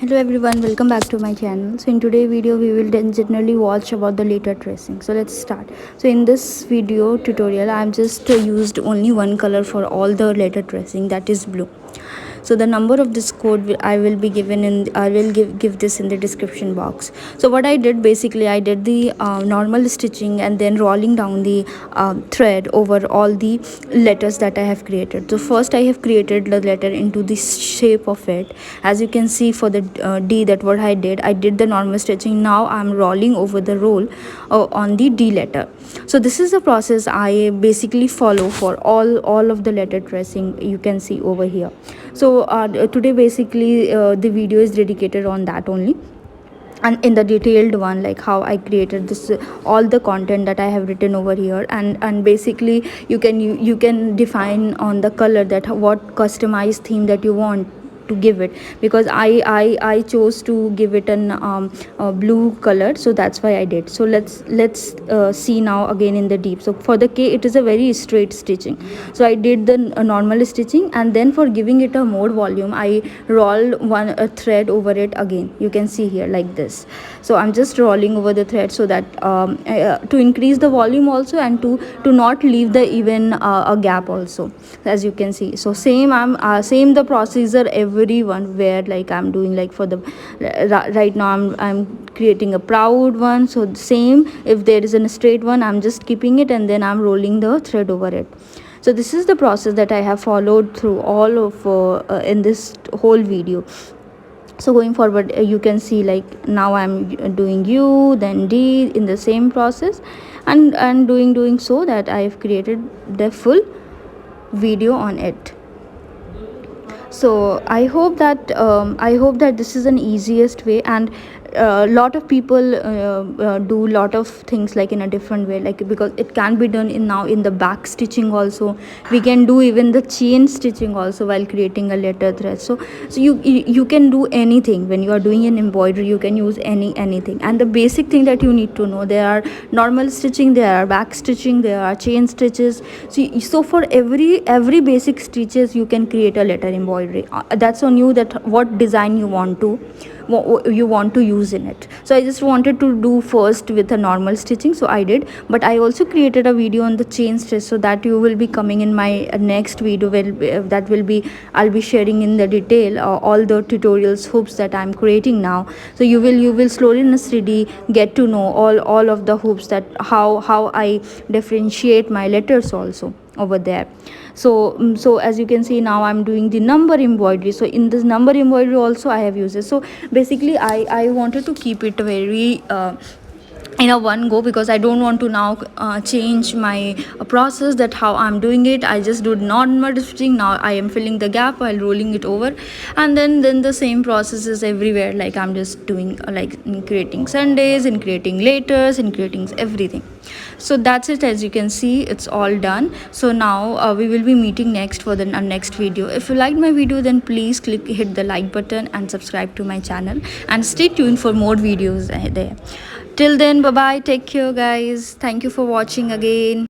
Hello everyone, welcome back to my channel. So in today's video we will then generally watch about the letter tracing. So let's start. So in this video tutorial I'm just used only one color for all the letter tracing, that is blue. So the number of this code I will be given in, I will give this in the description box. So what I did, basically I did the normal stitching and then rolling down the thread over all the letters that I have created. So first I have created the letter into the shape of it. As you can see for the D, that what I did the normal stitching. Now I'm rolling over the roll on the D letter. So this is the process I basically follow for all of the letter tracing you can see over here. So today basically the video is dedicated on that only, and in the detailed one, like how I created this all the content that I have written over here. And basically you can define on the color that what customized theme that you want to give it, because I chose to give it an blue color, so that's why I did. So let's see now again in the deep. So for the K, it is a very straight stitching, so I did the normal stitching, and then for giving it a more volume I roll a thread over it again. You can see here like this. So I'm just rolling over the thread so that to increase the volume also, and to not leave the even a gap also, as you can see. So same same the procedure everyone, where like I'm doing, like for the right now I'm creating a proud one. So same, if there is a straight one, I'm just keeping it and then I'm rolling the thread over it. So this is the process that I have followed through all of in this whole video. So going forward, you can see like now I'm doing U, then D in the same process, and doing so that I have created the full video on it. So I hope that this is an easiest way, and a lot of people do lot of things like in a different way, like because it can be done in now in the back stitching also. We can do even the chain stitching also while creating a letter thread. So you can do anything when you are doing an embroidery. You can use anything, and the basic thing that you need to know, there are normal stitching, there are back stitching, there are chain stitches. So for every basic stitches you can create a letter embroidery. That's on you, that what design you want to use in it. So I just wanted to do first with a normal stitching, so I did. But I also created a video on the chain stitch, so that you will be coming in my next video, that will be, I'll be sharing in the detail all the tutorials hoops that I'm creating now. So you will slowly and steady get to know all of the hoops, that how I differentiate my letters also over there. So as you can see, now I'm doing the number embroidery. So in this number embroidery also I have used it. So basically I wanted to keep it very in a one go, because I don't want to now change my process, that how I'm doing it. I just do normal stitching. Now I am filling the gap while rolling it over, and then the same process is everywhere. Like I'm just doing like in creating Sundays, in creating letters, in creating everything. So that's it. As you can see, it's all done. So now we will be meeting next for the next video. If you liked my video, then please hit the like button and subscribe to my channel, and stay tuned for more videos there. Till then, bye bye, take care guys, thank you for watching again.